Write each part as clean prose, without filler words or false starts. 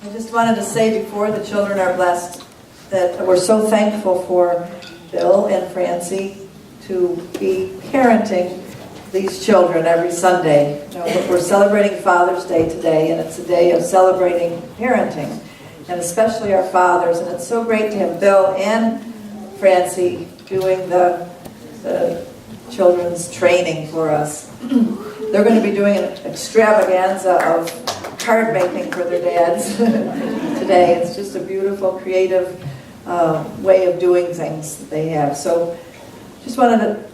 I just wanted to say before the children are blessed that we're so thankful for Bill and Francie to be parenting these children every Sunday. You know, we're celebrating Father's Day today, and it's a day of celebrating parenting, and especially our fathers. And it's so great to have Bill and Francie doing the children's training for us. They're going to be doing an extravaganza of card making for their dads today. It's just a beautiful, creative way of doing things that they have. So just wanted to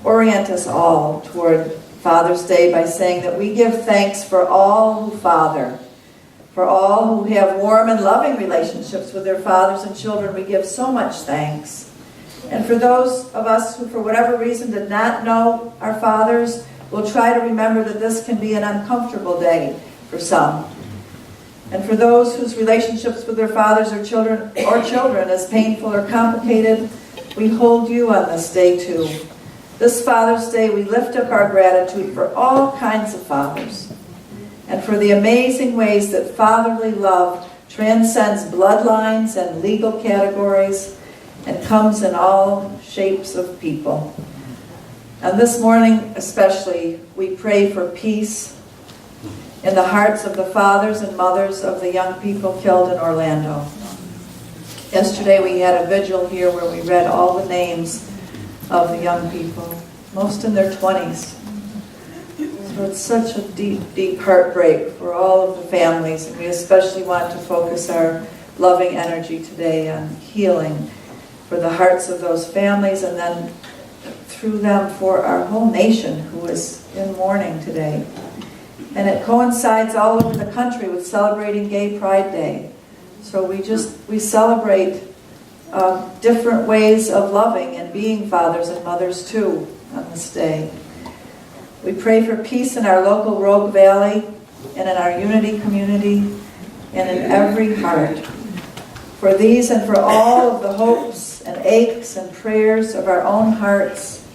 orient us all toward Father's Day by saying that we give thanks for all who father, for all who have warm and loving relationships with their fathers and children. We give so much thanks. And for those of us who, for whatever reason, did not know our fathers, we'll try to remember that this can be an uncomfortable day for some. And for those whose relationships with their fathers or children is painful or complicated, we hold you on this day too. This Father's Day, we lift up our gratitude for all kinds of fathers and for the amazing ways that fatherly love transcends bloodlines and legal categories and comes in all shapes of people. And this morning especially, we pray for peace in the hearts of the fathers and mothers of the young people killed in Orlando. Yesterday we had a vigil here where we read all the names of the young people, most in their 20s. So it's such a deep, deep heartbreak for all of the families, and we especially want to focus our loving energy today on healing for the hearts of those families, and then through them for our whole nation who is in mourning today. And it coincides all over the country with celebrating Gay Pride Day. So we celebrate different ways of loving and being fathers and mothers too on this day. We pray for peace in our local Rogue Valley and in our Unity community and in every heart. For these and for all of the hopes and aches and prayers of our own hearts,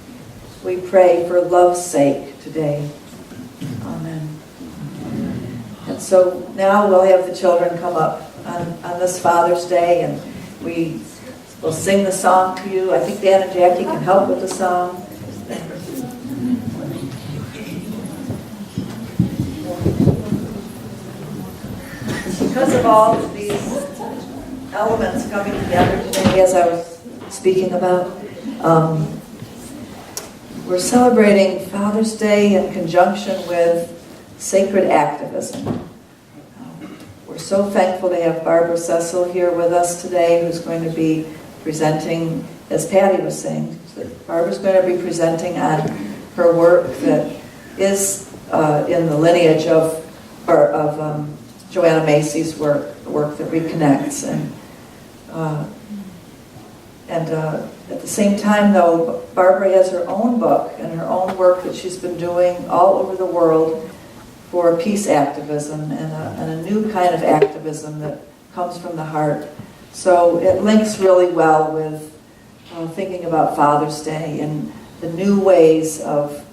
we pray for love's sake today. Amen. And so now we'll have the children come up on this Father's Day, and we will sing the song to you. I think Dan and Jackie can help with the song. Because of all of these elements coming together today, as I was speaking about, we're celebrating Father's Day in conjunction with sacred activism. We're so thankful to have Barbara Cecil here with us today, who's going to be presenting, as Patty was saying, Barbara's going to be presenting on her work that is in the lineage of Joanna Macy's work, the work that reconnects. And at the same time, though, Barbara has her own book and her own work that she's been doing all over the world for peace activism and a new kind of activism that comes from the heart. So it links really well with thinking about Father's Day and the new ways of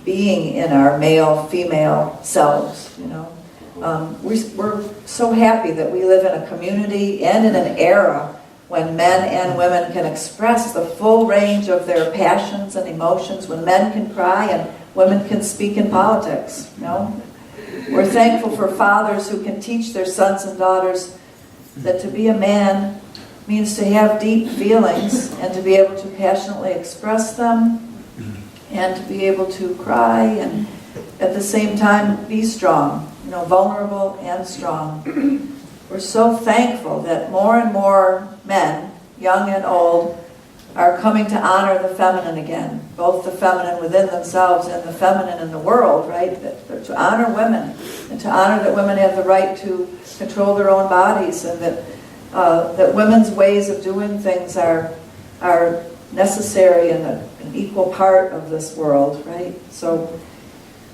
being in our male-female selves, you know. We're so happy that we live in a community and in an era when men and women can express the full range of their passions and emotions, when men can cry and women can speak in politics, you know. We're thankful for fathers who can teach their sons and daughters that to be a man means to have deep feelings and to be able to passionately express them and to be able to cry and at the same time be strong, you know, vulnerable and strong. We're so thankful that more and more men, young and old, are coming to honor the feminine again, both the feminine within themselves and the feminine in the world, right? To honor women and to honor that women have the right to control their own bodies, and that women's ways of doing things are necessary and an equal part of this world, right? So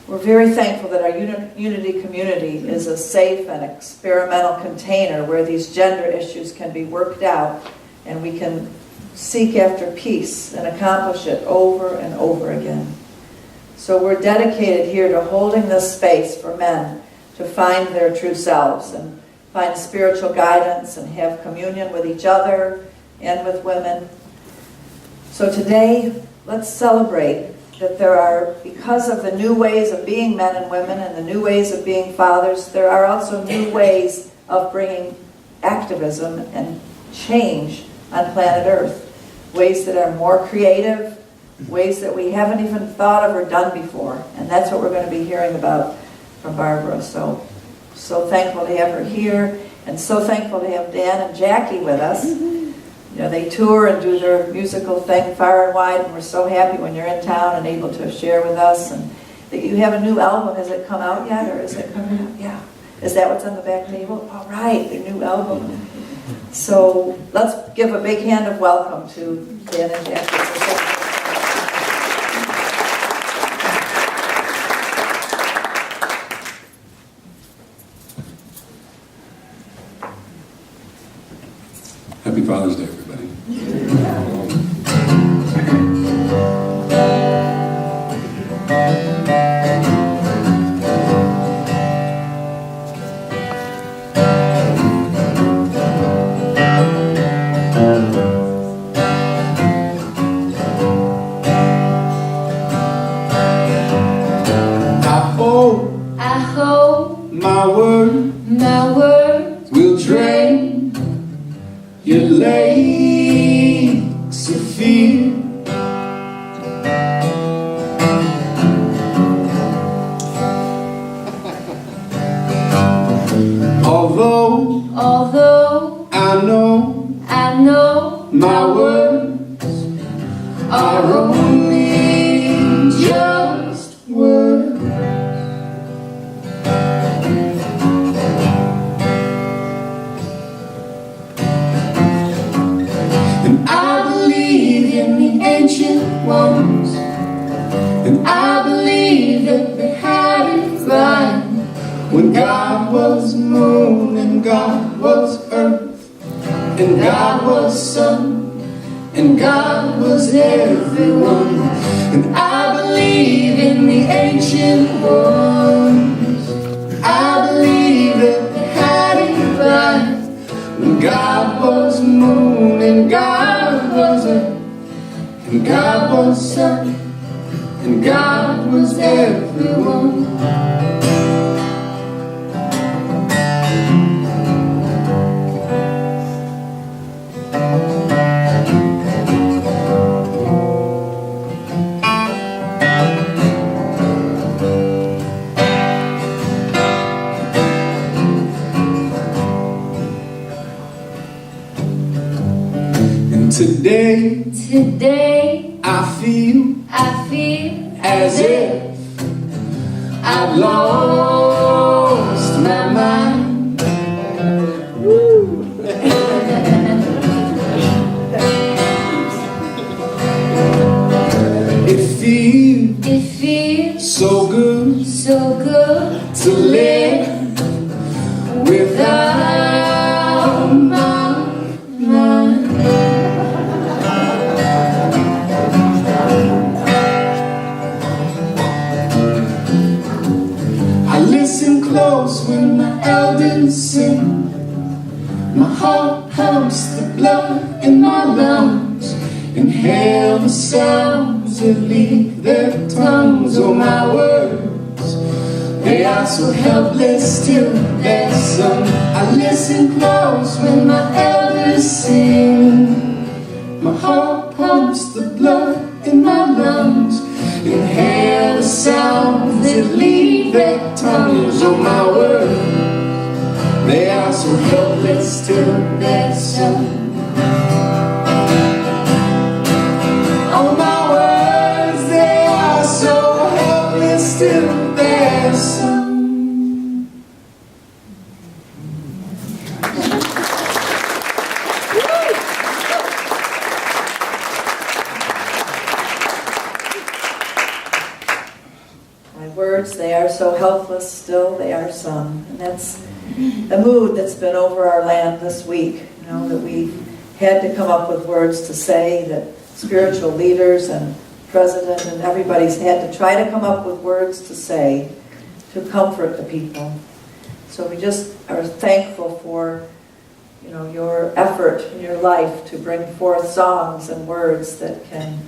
we're very thankful that our Unity community is a safe and experimental container where these gender issues can be worked out and we can seek after peace and accomplish it over and over again. So we're dedicated here to holding this space for men to find their true selves and find spiritual guidance and have communion with each other and with women. So today, let's celebrate that there are, because of the new ways of being men and women and the new ways of being fathers, there are also new ways of bringing activism and change on planet Earth. Ways that are more creative, ways that we haven't even thought of or done before. And that's what we're going to be hearing about from Barbara. So thankful to have her here, and so thankful to have Dan and Jackie with us. You know, they tour and do their musical thing far and wide, and we're so happy when you're in town and able to share with us. And that you have a new album. Has it come out yet, or is it coming out? Yeah. Is that what's on the back table? All right, their new album. So let's give a big hand of welcome to Dan and Jackie. Happy Father's Day, everybody. I hope my words will drain your lakes of fear. Although I know my words are only just words. And I believe in the ancient ones, and I believe that they had it right when God was moon and God was earth, and God was sun, and God was everyone. And I believe in the ancient ones, I believe that they had it right when God was moon and God was earth, and God was sun, and God was everyone. Today I feel as if I've lost my mind. It feels so good to live without my mind. Listen close when my elders sing. My heart pumps the blood in my lungs. Inhale the sounds that leave their tongues. Oh, my words, they are so helpless till they're sung. I listen close when my elders sing. My heart pumps the blood in my lungs. Inhale the sounds that leave their tongues. Oh, my words, they are so helpless till they're sung. Oh, my words, they are so helpless till they're sung. They are so helpless, still they are sung. And that's the mood that's been over our land this week. You know, that we had to come up with words to say, that spiritual leaders and president and everybody's had to try to come up with words to say to comfort the people. So we just are thankful for, you know, your effort in your life to bring forth songs and words that can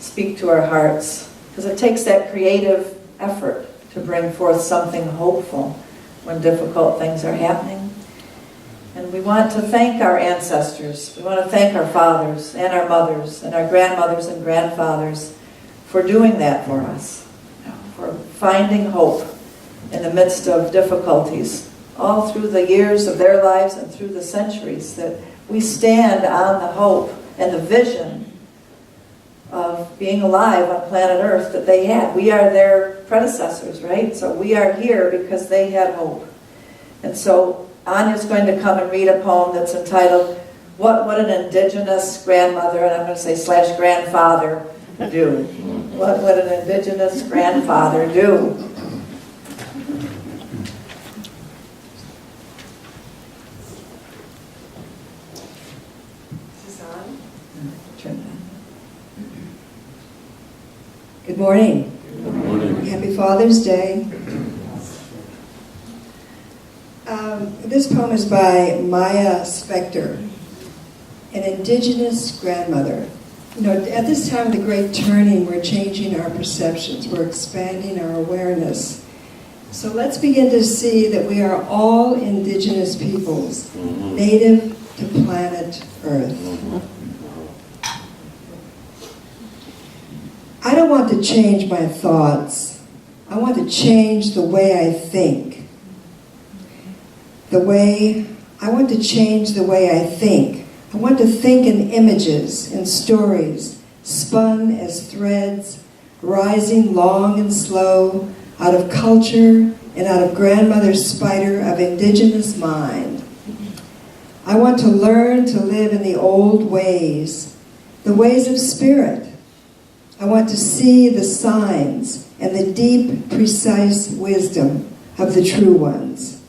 speak to our hearts. Because it takes that creative effort to bring forth something hopeful when difficult things are happening. And we want to thank our ancestors. We want to thank our fathers and our mothers and our grandmothers and grandfathers for doing that for us, for finding hope in the midst of difficulties, all through the years of their lives and through the centuries, that we stand on the hope and the vision of being alive on planet Earth that they had. We are their predecessors, right? So we are here because they had hope. And so Anya's going to come and read a poem that's entitled, What Would an Indigenous Grandmother, and I'm going to say / grandfather, do? What would an Indigenous grandfather do? Good morning. Good morning. Happy Father's Day. This poem is by Maya Spector, an Indigenous grandmother. You know, at this time of the great turning, we're changing our perceptions. We're expanding our awareness. So let's begin to see that we are all Indigenous peoples, native to planet Earth. I don't want to change my thoughts. I want to change the way I think. I want to change the way I think. I want to think in images, in stories, spun as threads, rising long and slow, out of culture and out of grandmother's spider of indigenous mind. I want to learn to live in the old ways, the ways of spirit. I want to see the signs and the deep, precise wisdom of the true ones.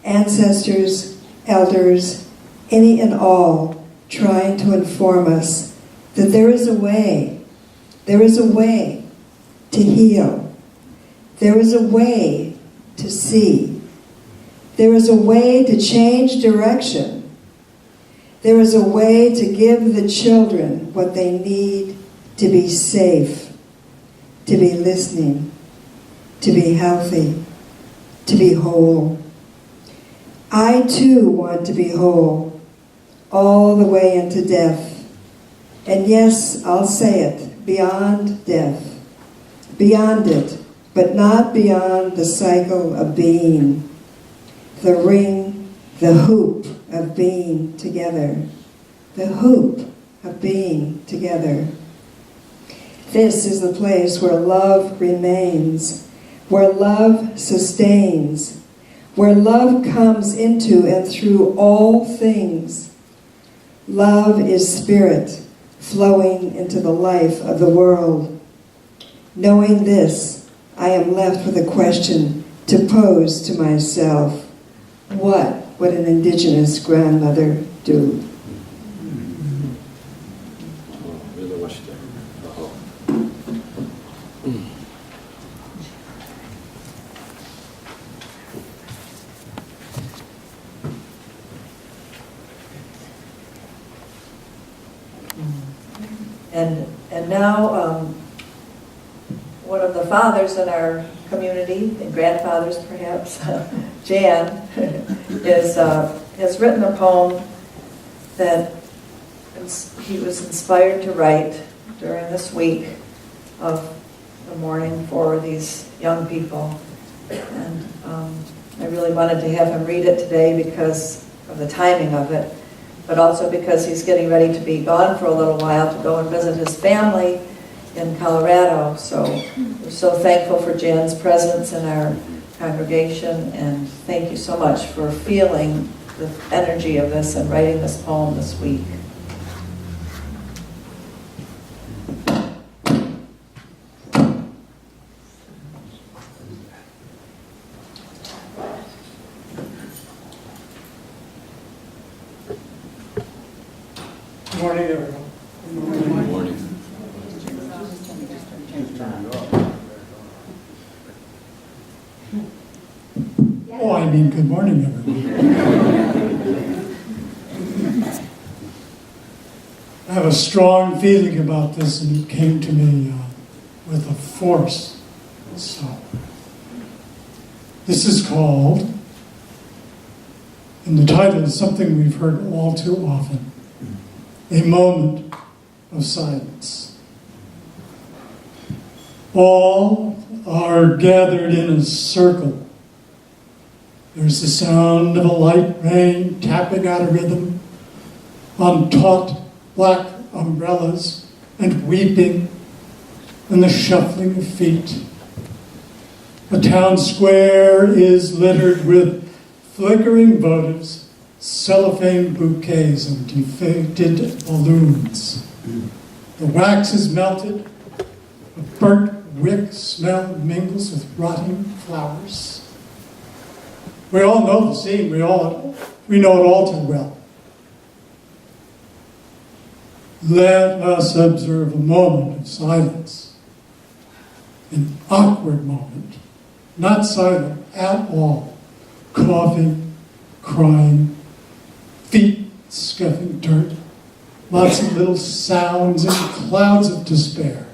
Ancestors, elders, any and all trying to inform us that there is a way to heal. There is a way to see. There is a way to change direction. There is a way to give the children what they need to be safe, to be listening, to be healthy, to be whole. I too want to be whole, all the way into death. And yes, I'll say it, beyond death. Beyond it, but not beyond the cycle of being. The ring, the hoop of being together. The hoop of being together. This is the place where love remains, where love sustains, where love comes into and through all things. Love is spirit flowing into the life of the world. Knowing this, I am left with a question to pose to myself. What would an Indigenous grandmother do? And now, one of the fathers in our community, and grandfathers perhaps, Jan, has written a poem that he was inspired to write during this week of the mourning for these young people. And I really wanted to have him read it today because of the timing of it, but also because he's getting ready to be gone for a little while to go and visit his family in Colorado. So we're so thankful for Jan's presence in our congregation, and thank you so much for feeling the energy of this and writing this poem this week. Good morning, everyone. Good morning. Oh, I mean, good morning, everyone. I have a strong feeling about this, and it came to me with a force. So, this is called, and the title is something we've heard all too often, A Moment of Silence. All are gathered in a circle. There's the sound of a light rain tapping out a rhythm on taut black umbrellas and weeping and the shuffling of feet. The town square is littered with flickering votives, cellophane bouquets, and deflated balloons. The wax is melted. A burnt wick smell mingles with rotting flowers. We all know the scene. We know it all too well. Let us observe a moment of silence. An awkward moment. Not silent at all. Coughing, crying, feet scuffing dirt. Lots of little sounds and clouds of despair.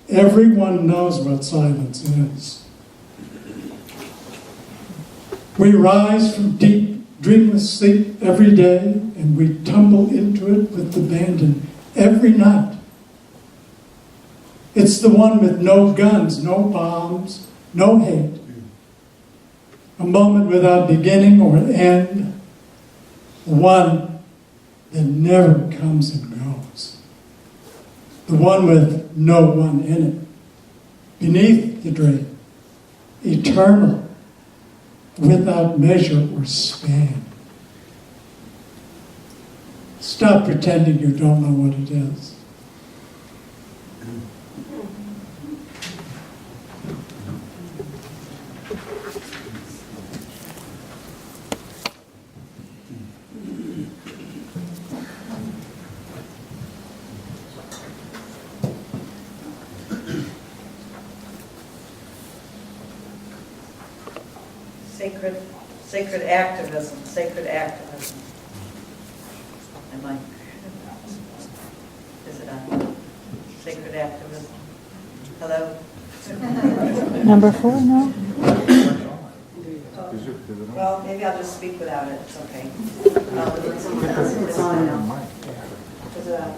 Everyone knows what silence is. We rise from deep, dreamless sleep every day, and we tumble into it with abandon every night. It's the one with no guns, no bombs, no hate. A moment without beginning or end. The one that never comes and goes. The one with no one in it. Beneath the drape. Eternal. Without measure or span. Stop pretending you don't know what it is. Sacred activism, sacred activism. Am I? Is it on? Sacred activism. Hello? Number 4, no? Well, maybe I'll just speak without it. It's okay. It's on now. Is it on?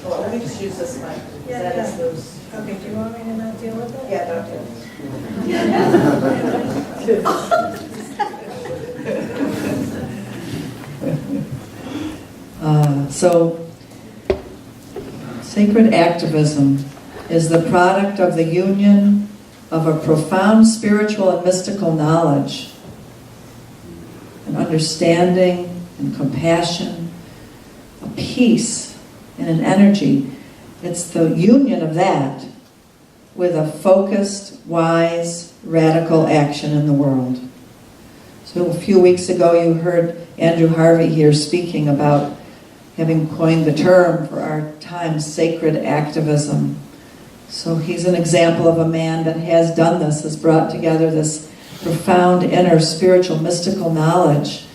Well, let me just use this mic. That is loose. Okay, do you want me to not deal with it? Yeah, don't do it. So, sacred activism is the product of the union of a profound spiritual and mystical knowledge, an understanding and compassion, a peace and an energy. It's the union of that with a focused, wise, radical action in the world. So a few weeks ago you heard Andrew Harvey here speaking about having coined the term for our time, sacred activism. So he's an example of a man that has done this, has brought together this profound inner spiritual mystical knowledge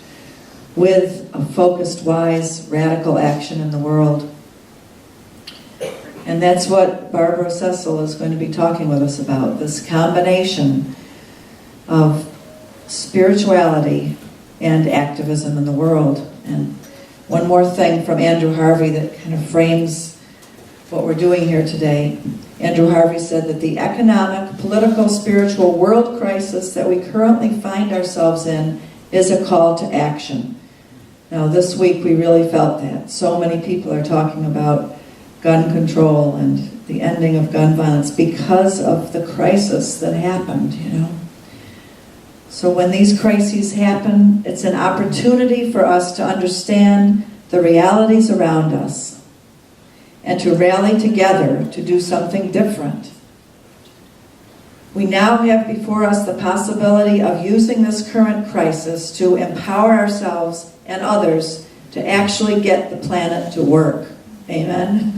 with a focused, wise, radical action in the world. And that's what Barbara Cecil is going to be talking with us about, this combination of spirituality and activism in the world. And one more thing from Andrew Harvey that kind of frames what we're doing here today. Andrew Harvey said that the economic, political, spiritual world crisis that we currently find ourselves in is a call to action. Now this week we really felt that. So many people are talking about gun control and the ending of gun violence because of the crisis that happened, you know. So when these crises happen, it's an opportunity for us to understand the realities around us and to rally together to do something different. We now have before us the possibility of using this current crisis to empower ourselves and others to actually get the planet to work. Amen?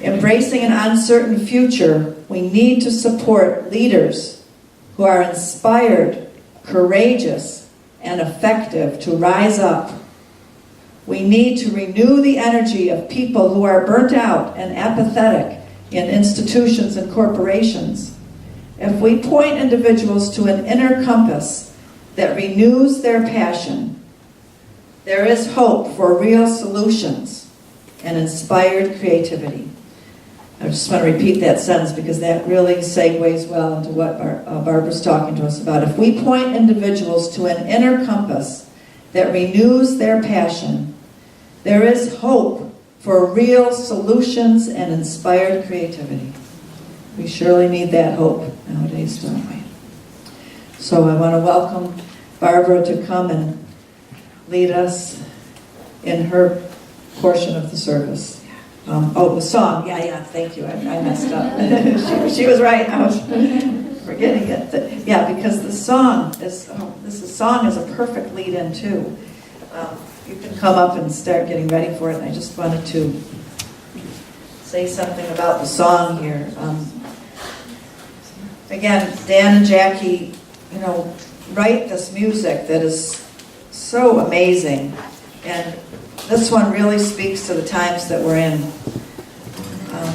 Embracing an uncertain future, we need to support leaders who are inspired, courageous, and effective to rise up. We need to renew the energy of people who are burnt out and apathetic in institutions and corporations. If we point individuals to an inner compass that renews their passion, there is hope for real solutions and inspired creativity. I just want to repeat that sentence because that really segues well into what Barbara's talking to us about. If we point individuals to an inner compass that renews their passion, there is hope for real solutions and inspired creativity. We surely need that hope nowadays, don't we? So I want to welcome Barbara to come and lead us in her portion of the service. The song. Yeah, thank you. I messed up. she was right. I was forgetting it. Because the song is, this song is a perfect lead-in too. You can come up and start getting ready for it. And I just wanted to say something about the song here. Again, Dan and Jackie, write this music that is so amazing. And this one really speaks to the times that we're in,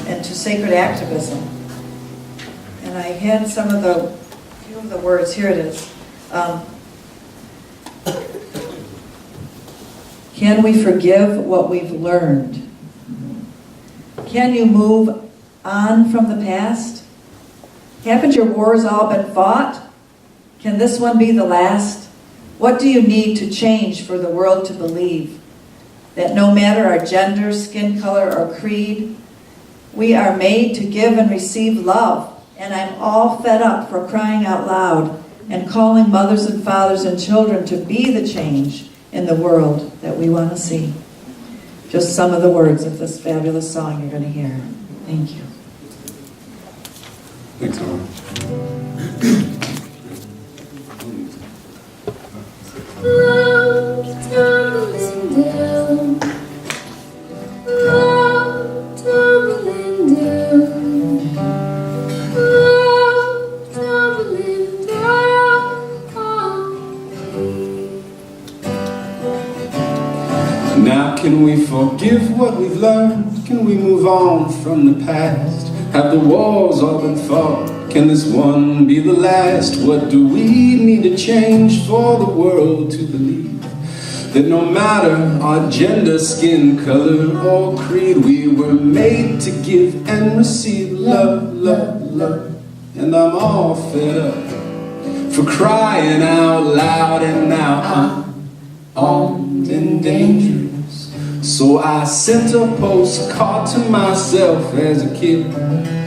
and to sacred activism. And I had few of the words. Here it is. Can we forgive what we've learned? Can you move on from the past? Haven't your wars all been fought? Can this one be the last? What do you need to change for the world to believe? That no matter our gender, skin color, or creed, we are made to give and receive love. And I'm all fed up for crying out loud and calling mothers and fathers and children to be the change in the world that we want to see. Just some of the words of this fabulous song you're going to hear. Thank you. Thanks, Norma. Love tumbling down, love tumbling down, love tumbling down on me. Now can we forgive what we've learned? Can we move on from the past? Have the wars all been fought? Can this one be the last? What do we need to change for the world to believe? That no matter our gender, skin color, or creed, we were made to give and receive love, love, love. And I'm all fed up for crying out loud, and now I'm armed and dangerous. So I sent a postcard to myself as a kid,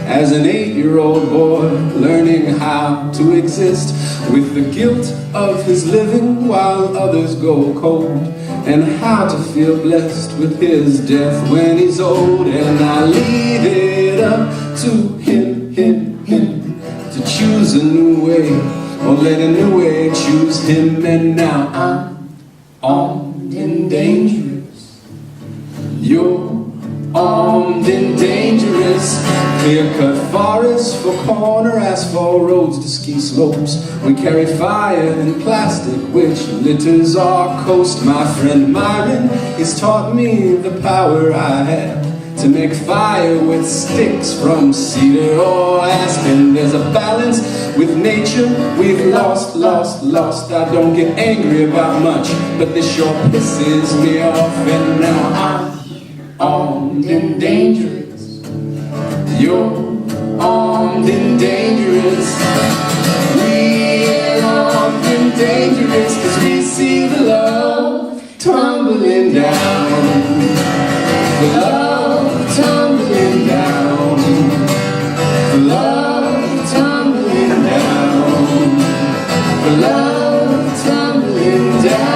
as an 8-year-old boy, learning how to exist with the guilt of his living while others go cold, and how to feel blessed with his death when he's old. And I leave it up to him to choose a new way, or let a new way choose him. And now I'm armed and dangerous. You're armed and dangerous. Clear-cut forests for corner asphalt roads to ski slopes. We carry fire and plastic which litters our coast. My friend Myron has taught me the power I have to make fire with sticks from cedar or aspen. There's a balance with nature we've lost. I don't get angry about much, but this sure pisses me off. And now I'm armed and dangerous. You're armed and dangerous. We're armed and dangerous, 'cause we see the love tumbling down. The love tumbling down. The love tumbling down. The love tumbling down.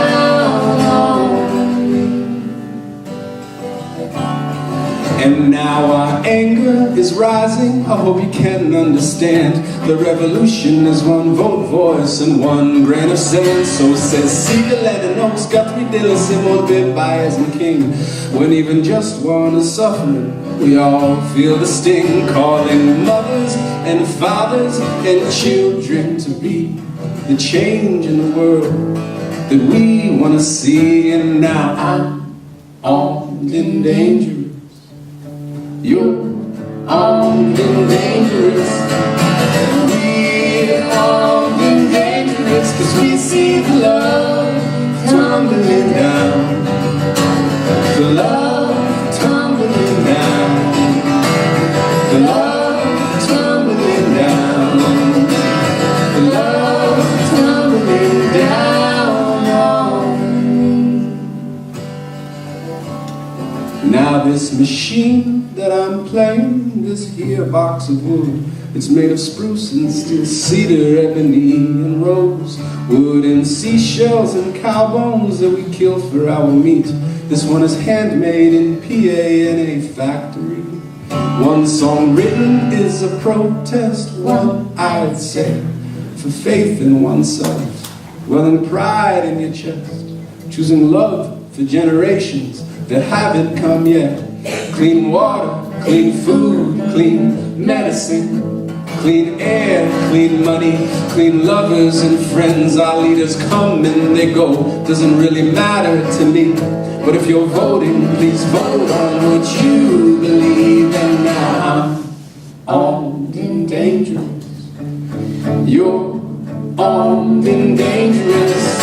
And now our anger is rising. I hope you can understand. The revolution is one vote, voice, and one grain of sand. So says Cecil and Norma, got me dilicimo bit bias and king. When even just one is suffering, we all feel the sting. Calling mothers and fathers and children to be the change in the world that we want to see. And now I'm armed and dangerous. You're armed and dangerous. We're armed and dangerous, 'cause we see the love tumbling down. The love tumbling down. The love tumbling down. The love tumbling down on me. Now this machine that I'm playing, this here box of wood, it's made of spruce and steel, cedar, ebony, and rose wood, and seashells and cow bones that we kill for our meat. This one is handmade in PA in a factory. One song written is a protest, one I'd say, for faith in oneself, welling pride in your chest, choosing love for generations that haven't come yet. Clean water, clean food, clean medicine, clean air, clean money, clean lovers and friends. Our leaders come and they go, doesn't really matter to me. But if you're voting, please vote on what you believe. And now I'm armed and dangerous. You're armed and dangerous.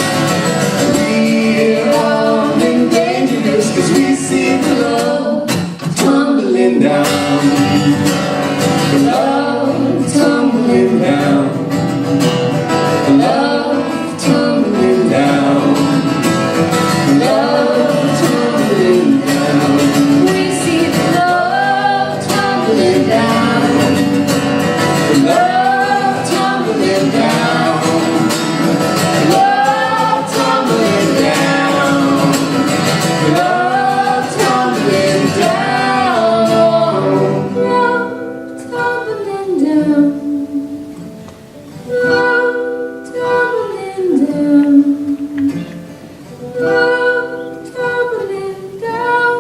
We're armed and dangerous, 'cause we see the love tumbling down. The love tumbling down. The love tumbling down. The love tumbling down. We see the love tumbling down. The love tumbling down. The love tumbling down. The love tumbling down. Love tumbling down. Love tumbling down. Love tumbling down.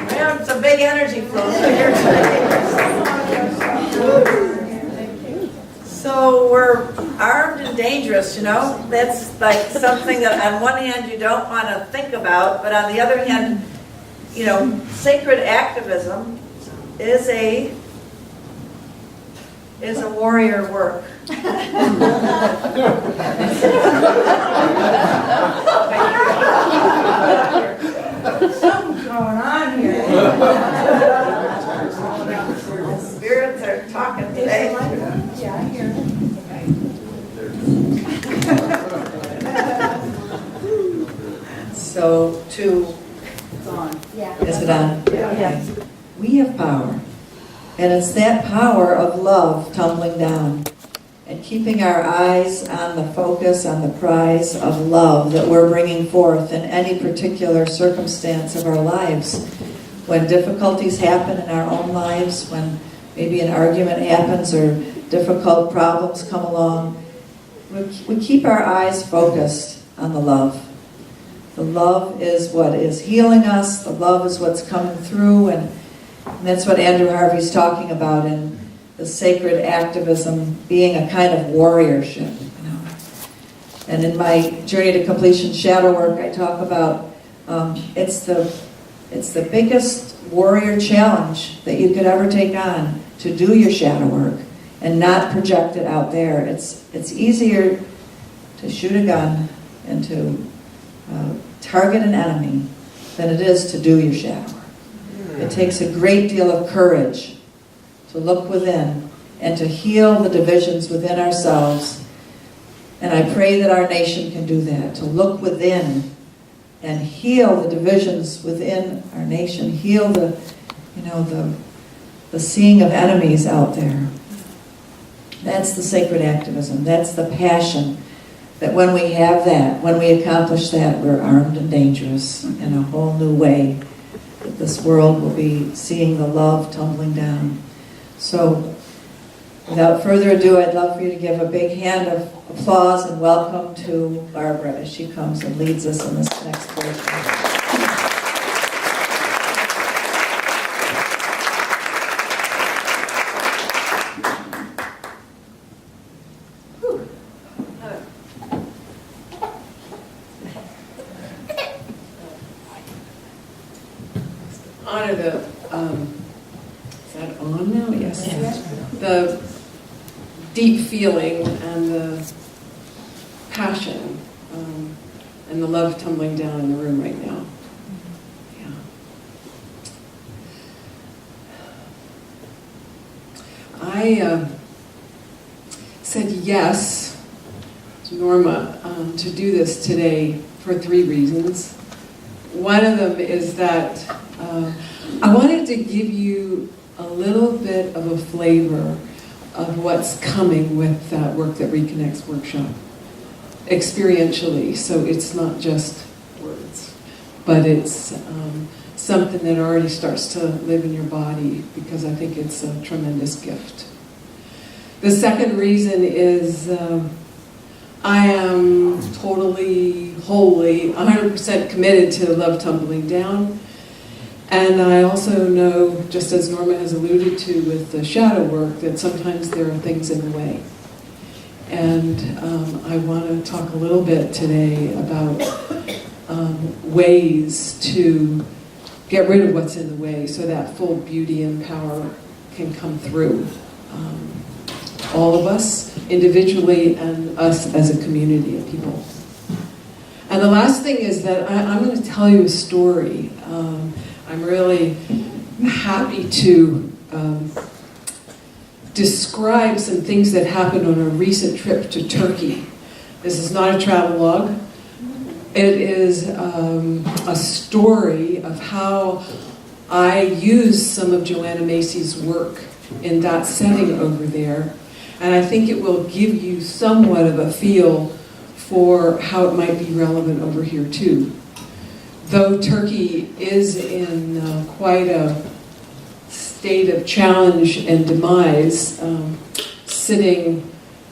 Well, it's a big energy flow here today. So we're armed and dangerous, you know? That's like something that on one hand you don't want to think about, but on the other hand, you know, sacred activism is a warrior work. Something's going on here. Spirits are talking today. Yeah, I hear it. So is it on? Yeah. We have power. And it's that power of love tumbling down and keeping our eyes on the focus, on the prize of love that we're bringing forth in any particular circumstance of our lives. When difficulties happen in our own lives, when maybe an argument happens or difficult problems come along, we keep our eyes focused on the love. The love is what is healing us. The love is what's coming through, and that's what Andrew Harvey's talking about in the sacred activism being a kind of warriorship. You know? And in my Journey to Completion shadow work, I talk about it's the biggest warrior challenge that you could ever take on, to do your shadow work and not project it out there. It's easier to shoot a gun and to target an enemy than it is to do your shadow work. It takes a great deal of courage to look within and to heal the divisions within ourselves. And I pray that our nation can do that, to look within and heal the divisions within our nation, heal the the seeing of enemies out there. That's the sacred activism. That's the passion. That when we have that, when we accomplish that, we're armed and dangerous in a whole new way. That this world will be seeing the love tumbling down. So, without further ado, I'd love for you to give a big hand of applause and welcome to Barbara as she comes and leads us in this next portion. Honor the, is that on now? Yes. The deep feeling and the passion and the love tumbling down in the room right now. Yeah. I said yes to Norma to do this today for 3 reasons. One of them is that I wanted to give you a little bit of a flavor of what's coming with that Work That Reconnects workshop, experientially, so it's not just words, but it's something that already starts to live in your body, because I think it's a tremendous gift. The second reason is I am totally, wholly, 100% committed to Love Tumbling Down. And I also know, just as Norma has alluded to with the shadow work, that sometimes there are things in the way. And I want to talk a little bit today about ways to get rid of what's in the way so that full beauty and power can come through. All of us individually and us as a community of people. And the last thing is that I'm going to tell you a story. I'm really happy to describe some things that happened on a recent trip to Turkey. This is not a travelogue. It is a story of how I used some of Joanna Macy's work in that setting over there. And I think it will give you somewhat of a feel for how it might be relevant over here too. Though Turkey is in quite a state of challenge and demise, sitting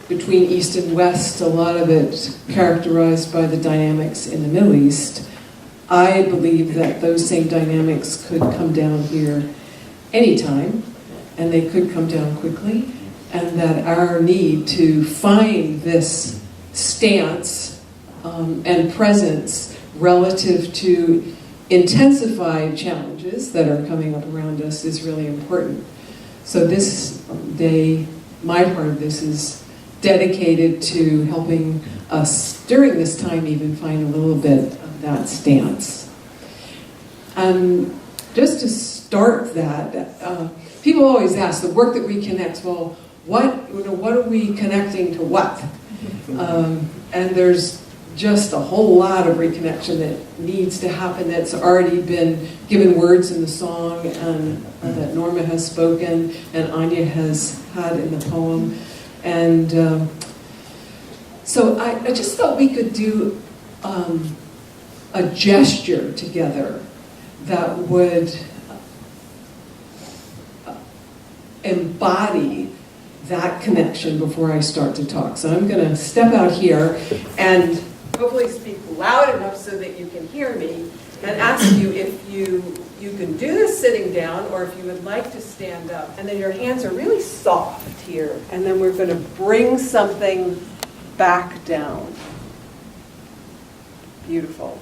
between East and West, a lot of it characterized by the dynamics in the Middle East, I believe that those same dynamics could come down here anytime, and they could come down quickly, and that our need to find this stance and presence relative to intensified challenges that are coming up around us is really important. So this day, my part of this is dedicated to helping us during this time even find a little bit of that stance. Just to start that, people always ask, the work that reconnects, well, what are we connecting to what? And there's just a whole lot of reconnection that needs to happen that's already been given words in the song, and that Norma has spoken and Anya has had in the poem. And so I just thought we could do a gesture together that would embody that connection before I start to talk. So I'm going to step out here and hopefully speak loud enough so that you can hear me, and ask you if you can do this sitting down, or if you would like to stand up. And then your hands are really soft here, and then we're going to bring something back down. Beautiful.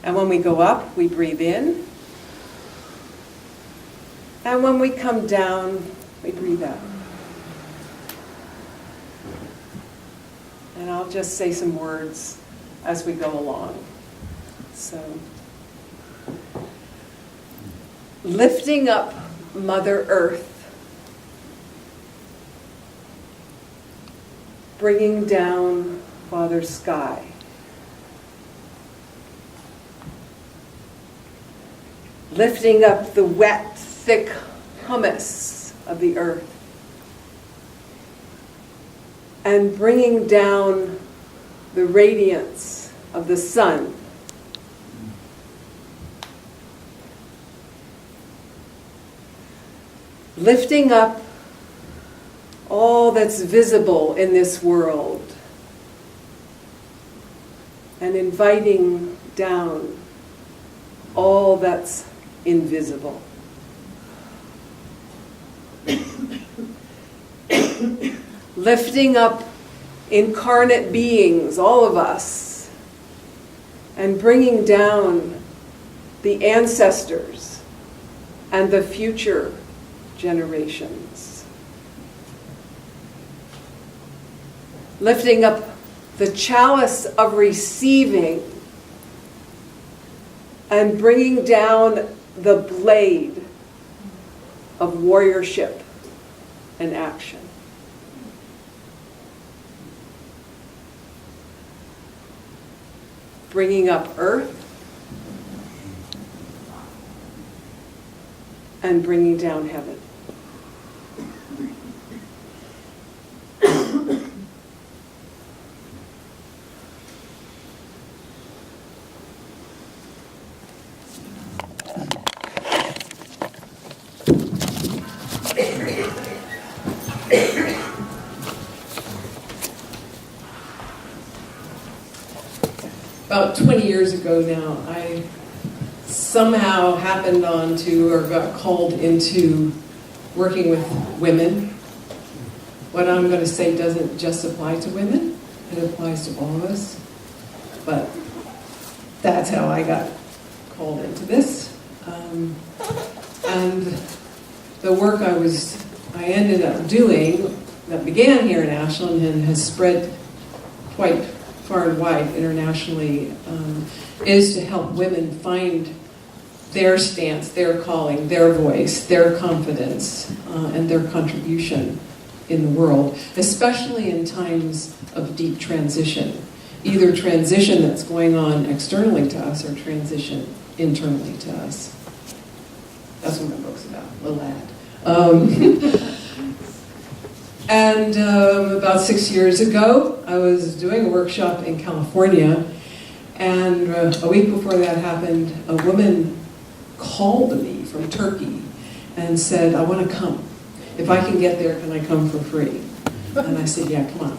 And when we go up, we breathe in. And when we come down, we breathe out. And I'll just say some words as we go along. So, lifting up Mother Earth, bringing down Father Sky, lifting up the wet, thick humus of the earth, and bringing down the radiance of the sun. Lifting up all that's visible in this world and inviting down all that's invisible. Lifting up incarnate beings, all of us, and bringing down the ancestors and the future generations. Lifting up the chalice of receiving and bringing down the blade of warriorship and action. Bringing up earth and bringing down heaven. About 20 years ago now, I somehow happened onto or got called into working with women. What I'm going to say doesn't just apply to women, it applies to all of us. But that's how I got called into this. And the work I ended up doing that began here in Ashland and has spread quite far and wide internationally, is to help women find their stance, their calling, their voice, their confidence, and their contribution in the world, especially in times of deep transition. Either transition that's going on externally to us or transition internally to us. That's what my book's about, little ad. And about 6 years ago, I was doing a workshop in California, and a week before that happened, a woman called me from Turkey and said, I want to come. If I can get there, can I come for free? And I said, yeah, come on,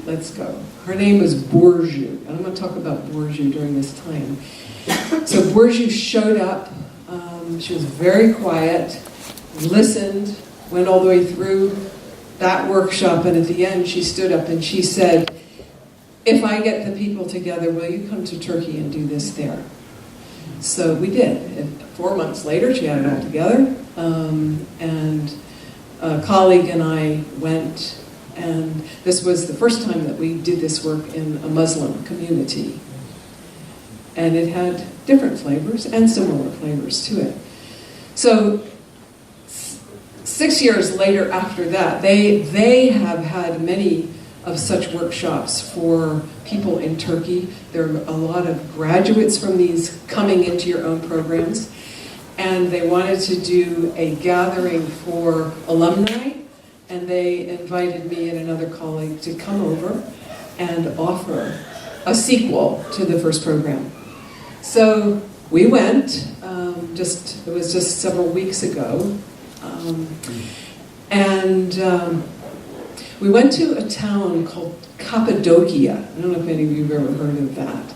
let's go. Her name was Borju, and I'm going to talk about Borju during this time. So Borju showed up. She was very quiet, listened, went all the way through that workshop, and at the end she stood up and she said, if I get the people together, will you come to Turkey and do this there? So we did. And 4 months later, she had it all together, and a colleague and I went, and this was the first time that we did this work in a Muslim community. And it had different flavors and similar flavors to it. So 6 years later after that, they have had many of such workshops for people in Turkey. There are a lot of graduates from these coming into your own programs. And they wanted to do a gathering for alumni, and they invited me and another colleague to come over and offer a sequel to the first program. So we went, it was just several weeks ago, and we went to a town called Cappadocia. I don't know if any of you have ever heard of that,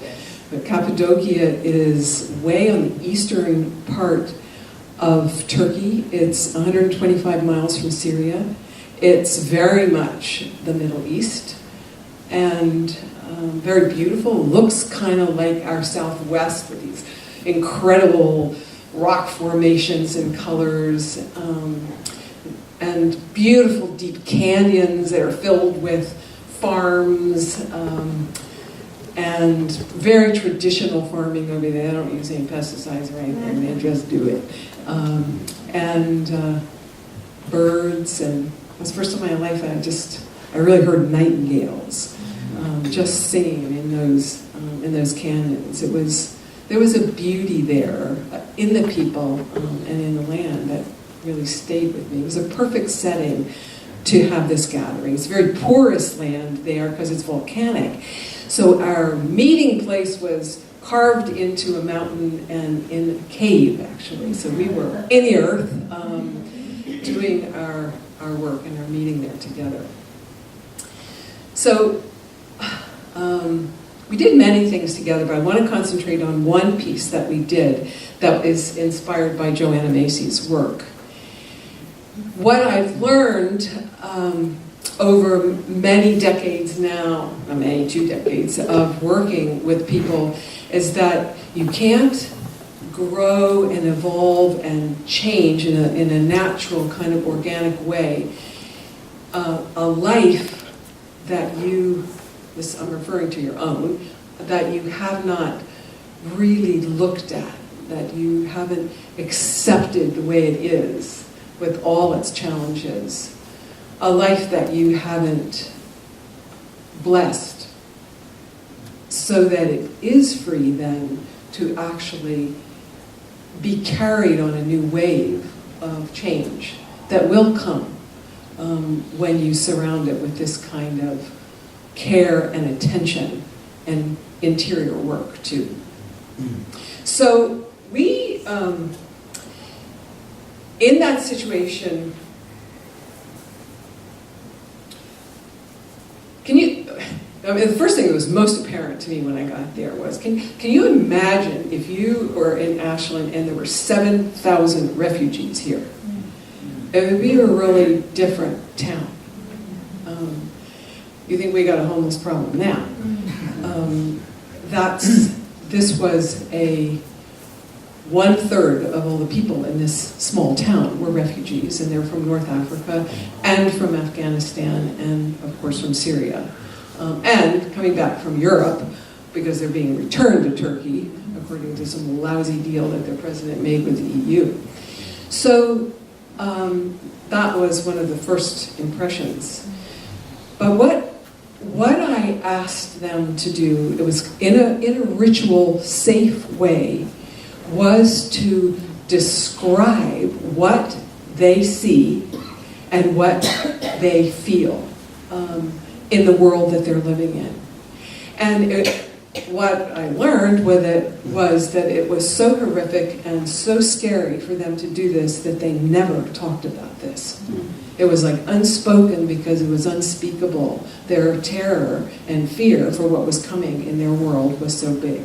but Cappadocia is way on the eastern part of Turkey. It's 125 miles from Syria. It's very much the Middle East, and very beautiful. Looks kind of like our Southwest with these incredible rock formations and colors, and beautiful deep canyons that are filled with farms, and very traditional farming over there. They don't use any pesticides or anything, they just do it. And birds, and it was the first time in my life I really heard nightingales just singing in those canyons. This there was a beauty there in the people and in the land that really stayed with me. It was a perfect setting to have this gathering. It's very porous land there because it's volcanic. So our meeting place was carved into a mountain and in a cave, actually. So we were in the earth doing our work and our meeting there together. So we did many things together, but I want to concentrate on one piece that we did that is inspired by Joanna Macy's work. What I've learned over many decades now, maybe 2 decades of working with people, is that you can't grow and evolve and change in a natural kind of organic way a life that you, this I'm referring to your own, that you have not really looked at, that you haven't accepted the way it is with all its challenges, a life that you haven't blessed so that it is free then to actually be carried on a new wave of change that will come when you surround it with this kind of care and attention and interior work too. So we, in that situation, the first thing that was most apparent to me when I got there was, can you imagine if you were in Ashland and there were 7,000 refugees here? It would be a really different town. You think we got a homeless problem now? This was a 1/3 of all the people in this small town were refugees, and they're from North Africa and from Afghanistan and of course from Syria. And coming back from Europe because they're being returned to Turkey according to some lousy deal that their president made with the EU. So that was one of the first impressions. But what I asked them to do, it was in a ritual, safe way, was to describe what they see and what they feel in the world that they're living in. And what I learned was that it was so horrific and so scary for them to do this that they never talked about this. It was like unspoken because it was unspeakable. Their terror and fear for what was coming in their world was so big.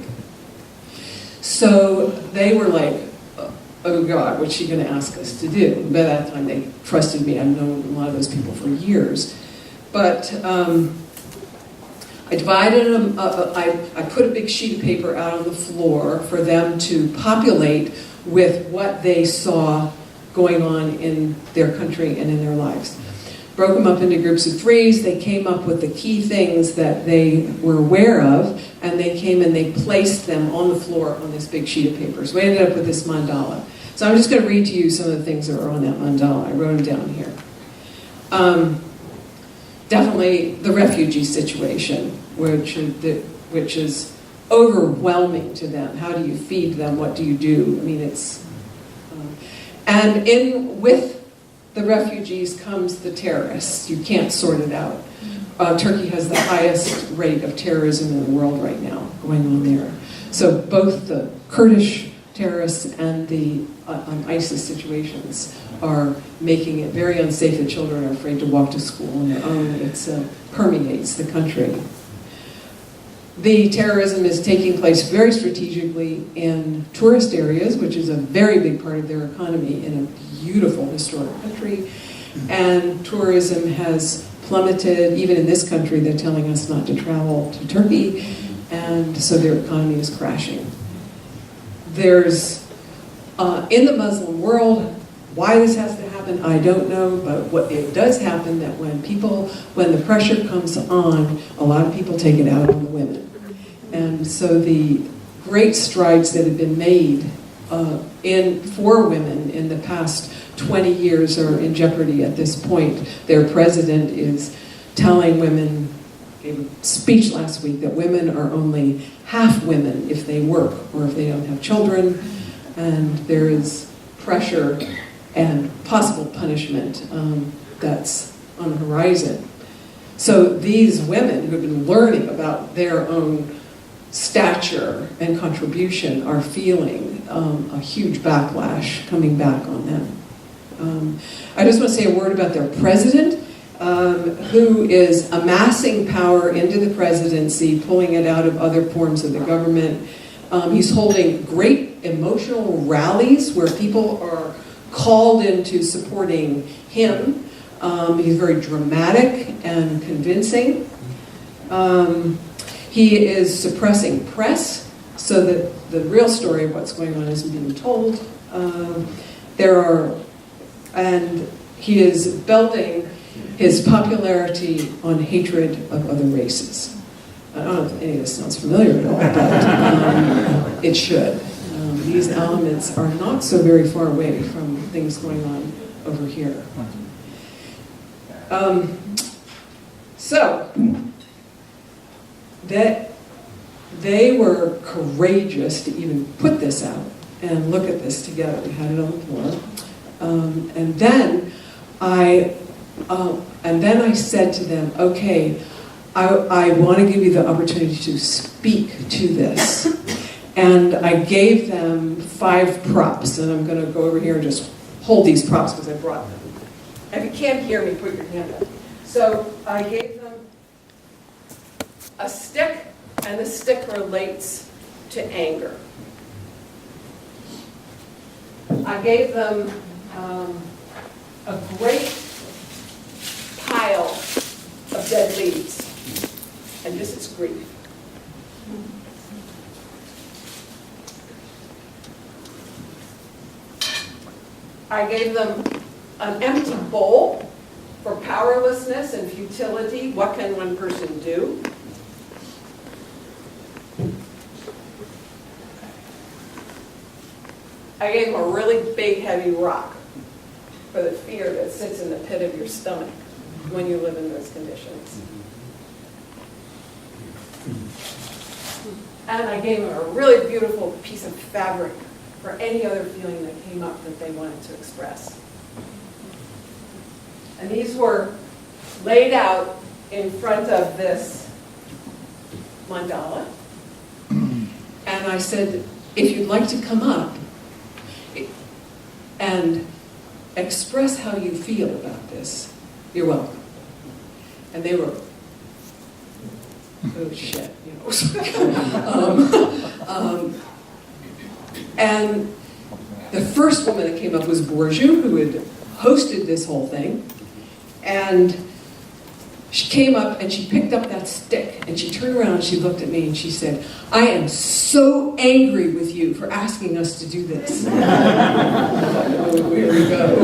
So they were like, oh God, what's she going to ask us to do? By that time they trusted me. I've known a lot of those people for years. But I divided them up. I put a big sheet of paper out on the floor for them to populate with what they saw going on in their country and in their lives. Broke them up into groups of 3s. They came up with the key things that they were aware of, and they came and they placed them on the floor on this big sheet of paper. So we ended up with this mandala. So I'm just going to read to you some of the things that are on that mandala. I wrote them down here. Definitely the refugee situation, which is overwhelming to them. How do you feed them? What do you do? I mean, it's... and with the refugees comes the terrorists. You can't sort it out. Turkey has the highest rate of terrorism in the world right now going on there. So both the Kurdish terrorists and the ISIS situations are making it very unsafe that children are afraid to walk to school on their own. It permeates the country. The terrorism is taking place very strategically in tourist areas, which is a very big part of their economy in a beautiful historic country. And tourism has plummeted. Even in this country, they're telling us not to travel to Turkey, and so their economy is crashing. There's, in the Muslim world, why this has to happen, I don't know, but what it does happen that when the pressure comes on, a lot of people take it out on the women. And so the great strides that have been made for women in the past 20 years are in jeopardy at this point. Their president is telling women, gave a speech last week that women are only half women if they work or if they don't have children, and there is pressure and possible punishment that's on the horizon. So these women who have been learning about their own stature and contribution are feeling a huge backlash coming back on them. I just want to say a word about their president, who is amassing power into the presidency, pulling it out of other forms of the government. He's holding great emotional rallies where people are called into supporting him. He's very dramatic and convincing. He is suppressing press so that the real story of what's going on isn't being told. And he is building his popularity on hatred of other races. I don't know if any of this sounds familiar at all, but it should. These elements are not so very far away from things going on over here. So, that they were courageous to even put this out and look at this together. We had it on the floor. And then I said to them, okay, I want to give you the opportunity to speak to this. And I gave them 5 props, and I'm going to go over here and just hold these props because I brought them. If you can't hear me, put your hand up. So I gave them a stick, and the stick relates to anger. I gave them a great pile of dead leaves, and this is grief. I gave them an empty bowl for powerlessness and futility. What can one person do? I gave them a really big, heavy rock for the fear that sits in the pit of your stomach when you live in those conditions. And I gave them a really beautiful piece of fabric for any other feeling that came up that they wanted to express. And these were laid out in front of this mandala. And I said, if you'd like to come up and express how you feel about this, you're welcome. And they were, oh shit, you know. And the first woman that came up was Borju, who had hosted this whole thing. And she came up and she picked up that stick and she turned around and she looked at me and she said, I am so angry with you for asking us to do this. Oh, here we go.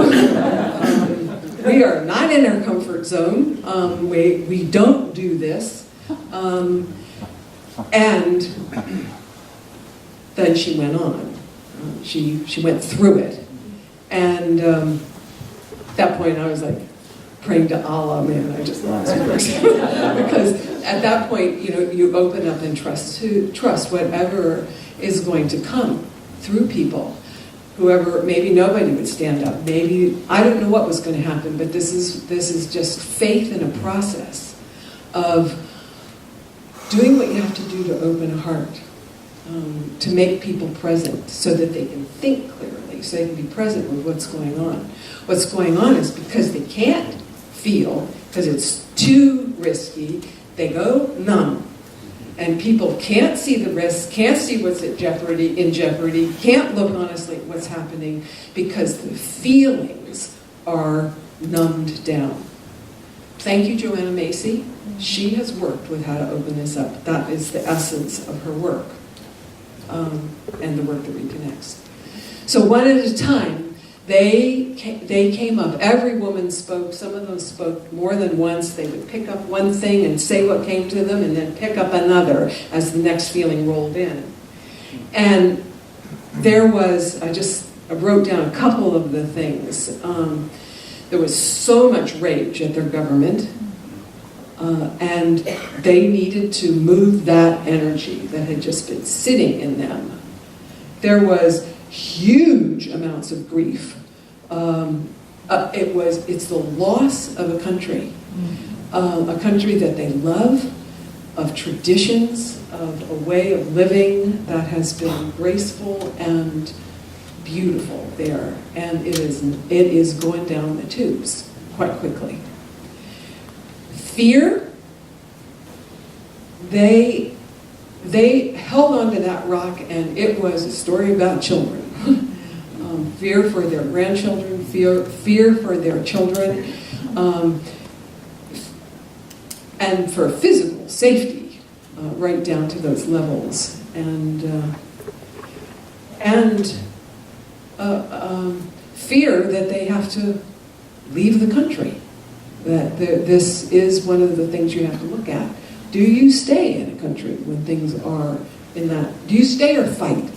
We are not in our comfort zone. We don't do this. And then she went on. She went through it. And at that point I was like, praying to Allah, man, I just lost words. Because at that point, you know, you open up and trust whatever is going to come through people. Whoever, maybe nobody would stand up. Maybe, I don't know what was going to happen, but this is just faith in a process of doing what you have to do to open a heart, to make people present so that they can think clearly, so they can be present with what's going on. What's going on is because they can't feel, because it's too risky, they go numb. And people can't see the risk, can't see what's in jeopardy, can't look honestly at what's happening because the feelings are numbed down. Thank you, Joanna Macy. She has worked with how to open this up. That is the essence of her work, and the work that reconnects. So one at a time, they came up. Every woman spoke. Some of them spoke more than once. They would pick up one thing and say what came to them and then pick up another as the next feeling rolled in. And there was, I wrote down a couple of the things. There was so much rage at their government. And they needed to move that energy that had just been sitting in them. There was huge amounts of grief. It's the loss of a country that they love, of traditions, of a way of living that has been graceful and beautiful there, and it is going down the tubes quite quickly. Fear, they held on to that rock, and it was a story about children. Fear for their grandchildren, fear for their children, and for physical safety, right down to those levels, and fear that they have to leave the country. That this is one of the things you have to look at. Do you stay in a country when things are in that? Do you stay or fight?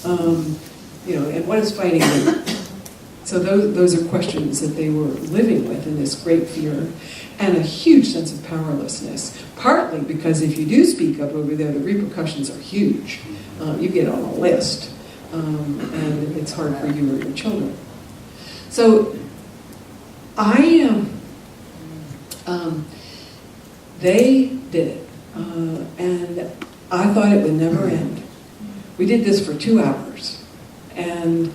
And what does fighting mean? So those are questions that they were living with in this great fear and a huge sense of powerlessness. Partly because if you do speak up over there, the repercussions are huge. You get on a list, and it's hard for you or your children. So they did it, and I thought it would never end. We did this for 2 hours, and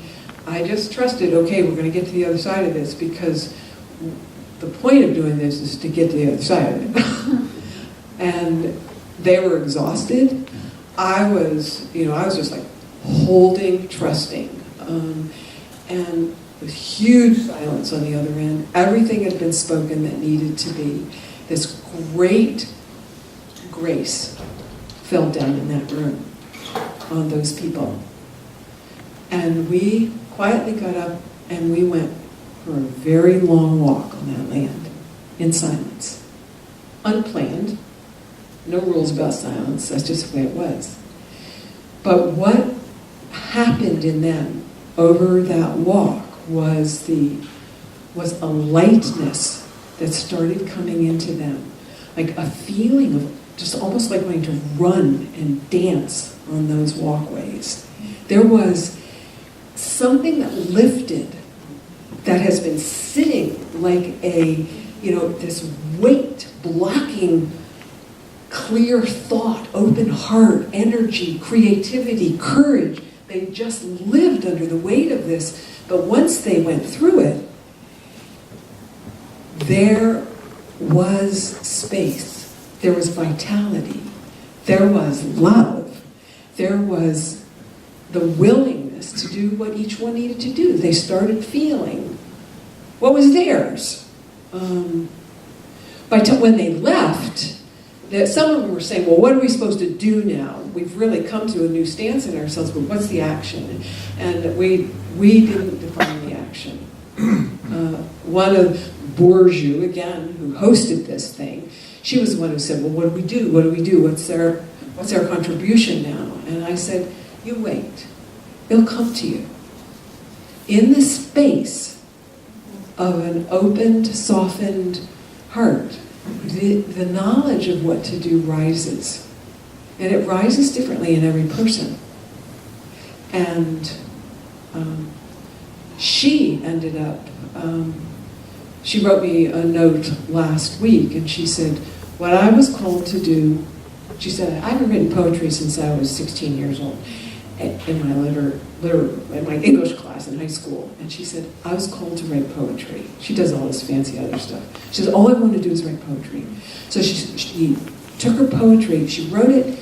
I just trusted, okay, we're going to get to the other side of this, because the point of doing this is to get to the other side of it. And they were exhausted. I was just like holding, trusting, and with huge silence on the other end. Everything had been spoken that needed to be. This great grace fell down in that room on those people. And we quietly got up and we went for a very long walk on that land in silence. Unplanned. No rules about silence. That's just the way it was. But what happened in them over that walk was a lightness that started coming into them, like a feeling of just almost like wanting to run and dance on those walkways. There was something that lifted that has been sitting like this weight blocking clear thought, open heart, energy, creativity, courage. They just lived under the weight of this. But once they went through it, there was space. There was vitality. There was love. There was the willingness to do what each one needed to do. They started feeling what was theirs. When they left, that some of them were saying, well, what are we supposed to do now? We've really come to a new stance in ourselves, but what's the action? And we didn't define the action. One of Bourgeois, again, who hosted this thing, she was the one who said, well, what do we do? What do we do? What's our contribution now? And I said, you wait. It'll come to you. In the space of an opened, softened heart, the knowledge of what to do rises. And it rises differently in every person. And she ended up, she wrote me a note last week, and she said, what I was called to do, she said, I haven't written poetry since I was 16 years old in my English class in high school. And she said, I was called to write poetry. She does all this fancy other stuff. She said, all I want to do is write poetry. So she took her poetry, she wrote it,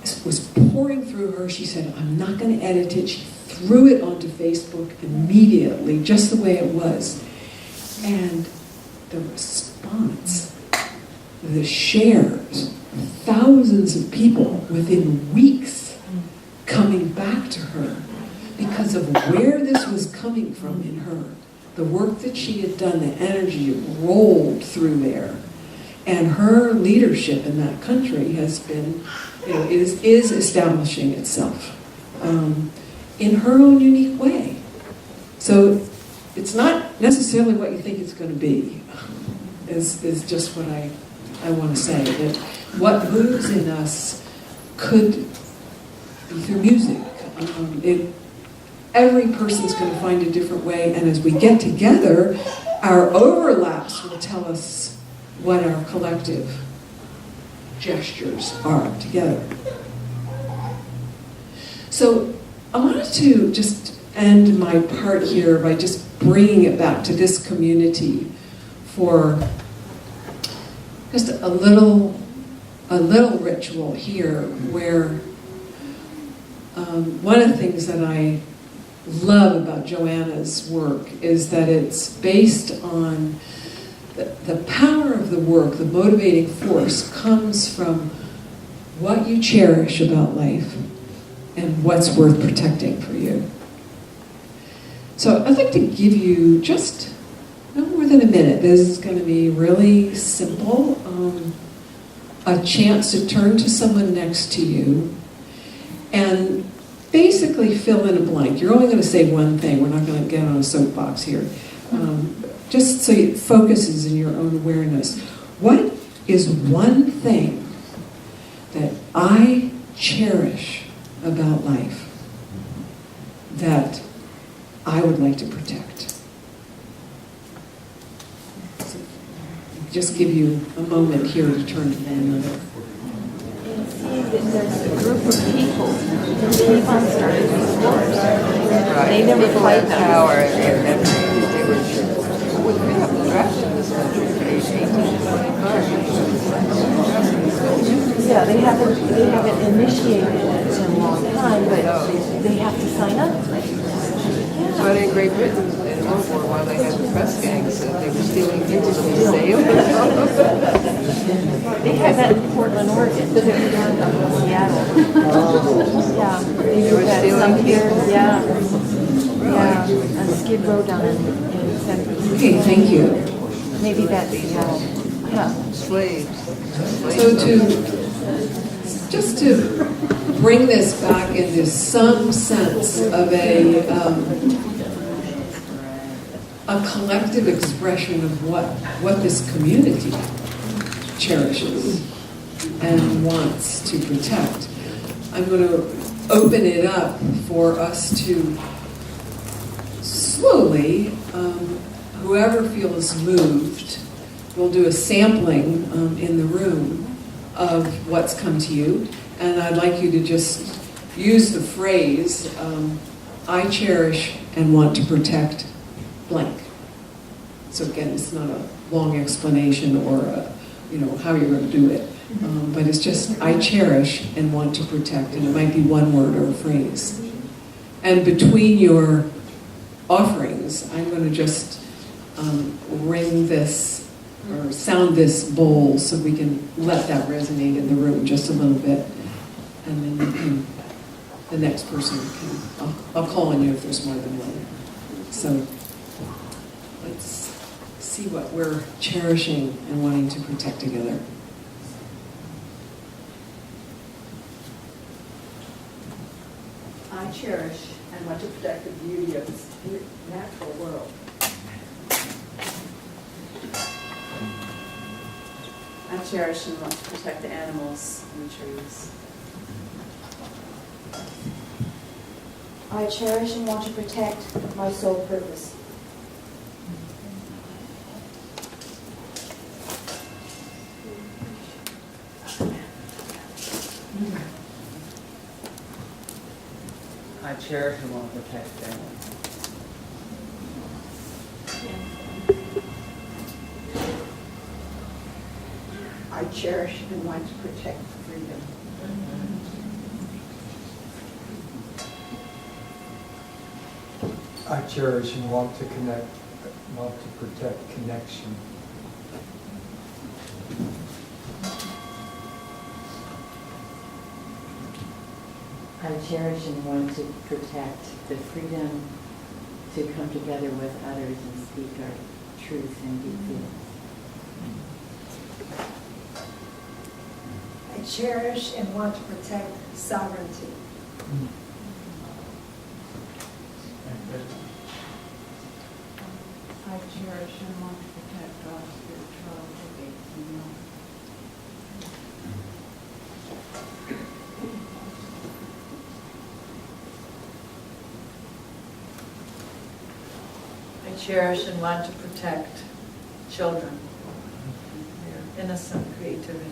it was pouring through her. She said, I'm not going to edit it. She threw it onto Facebook immediately, just the way it was. And the response, the shares, thousands of people within weeks coming back to her because of where this was coming from in her. The work that she had done, the energy rolled through there. And her leadership in that country has been, is establishing itself in her own unique way. So it's not necessarily what you think it's going to be. is just what I want to say. That what moves in us could be through music. Every person's going to find a different way, and as we get together, our overlaps will tell us what our collective gestures are together. So I wanted to just end my part here by just bringing it back to this community for just a little ritual here, where one of the things that I love about Joanna's work is that it's based on the power of the work. The motivating force comes from what you cherish about life and what's worth protecting for you. So I'd like to give you just no more than a minute. This is going to be really simple. A chance to turn to someone next to you and basically fill in a blank. You're only going to say one thing. We're not going to get on a soapbox here. Just so it focuses in your own awareness. What is one thing that I cherish about life that I would like to protect? So just give you a moment here to turn to one another. There's a group of people who keep on starting these wars. Right. They never fight them. Power and they were we have the draft in this country for age 18 to 25. Yeah, they haven't initiated it in a long time, but they have to sign up. But in Great Britain, in World War I, they had the press gangs and they were stealing people to museum. They had that in Portland, Oregon, too. Seattle. Yeah. They were stealing here. Yeah. Yeah. On Skid Row down in San Francisco. Okay, thank you. Maybe that's Seattle. Yeah. Slaves. So just to bring this back into some sense of a collective expression of what this community cherishes and wants to protect, I'm going to open it up for us to slowly, whoever feels moved, we'll do a sampling in the room of what's come to you. And I'd like you to just use the phrase, I cherish and want to protect blank. So again, it's not a long explanation or how you're going to do it. But it's just, I cherish and want to protect. And it might be one word or a phrase. And between your offerings, I'm going to just ring this or sound this bowl so we can let that resonate in the room just a little bit. And then the next person can, I'll call on you if there's more than one. So let's see what we're cherishing and wanting to protect together. I cherish and want to protect the beauty of this natural world. I cherish and want to protect the animals and the trees. I cherish and want to protect my sole purpose. I cherish and want to protect family. I cherish and want to protect freedom. I cherish and want to protect connection. I cherish and want to protect the freedom to come together with others and speak our truth and deep feelings. I cherish and want to protect sovereignty. I cherish and want to protect God's spirituality. cherish and want to protect children, their innocent creativity.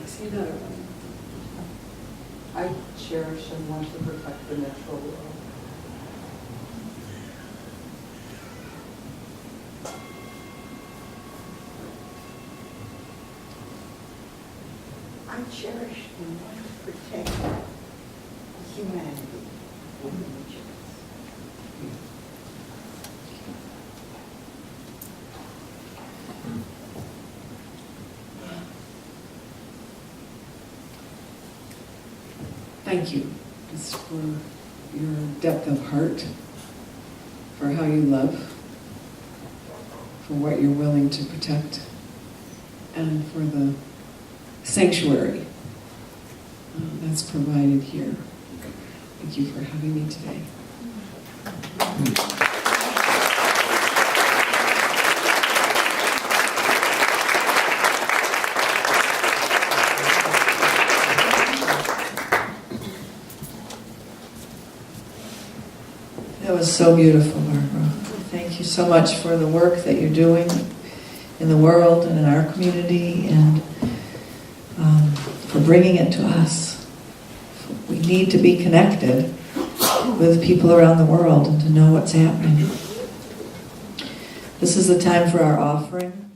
I see another one. I cherish and want to protect the natural world. I cherish and want to protect humanity. Thank you just for your depth of heart, for how you love, for what you're willing to protect, and for the sanctuary that's provided here. Thank you for having me today. That was so beautiful, Barbara. Thank you so much for the work that you're doing in the world and in our community, and for bringing it to us. We need to be connected with people around the world and to know what's happening. This is the time for our offering.